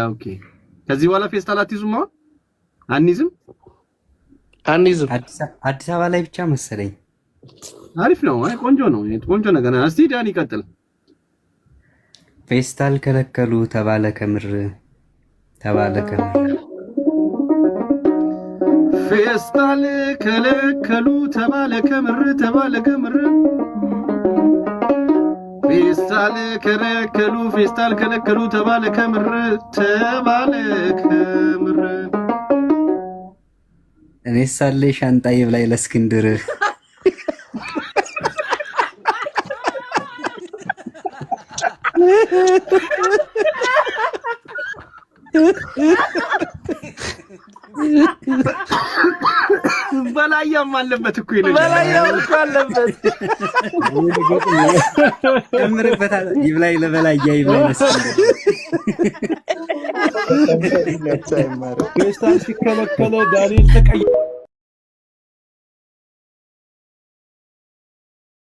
ኦኬ ከዚህ በኋላ ፌስታል አትይዙም? አሁን አንይዝም። አዲስ አበባ ላይ ብቻ መሰለኝ። አሪፍ ነው። አይ ቆንጆ ነው። ቆንጆ ነገር ነው። እስቲ ዳን ይቀጥል። ፌስታል ከለከሉ ተባለ ከምር ፌስታል ከለከሉ ተባለ ከምር ፌስታል ከለከሉ ተባለ ከምር እኔ ሳለ ሻንጣዬ ብላይ ለእስክንድር በላያም አለበት እኮ ይለኝ በላያም እኮ አለበት ከምርበታል ይብላይ ለበላያ ይብላይ ለእስክንድር ፌስታል ሲከለከለ ዳንኤል ተቀይ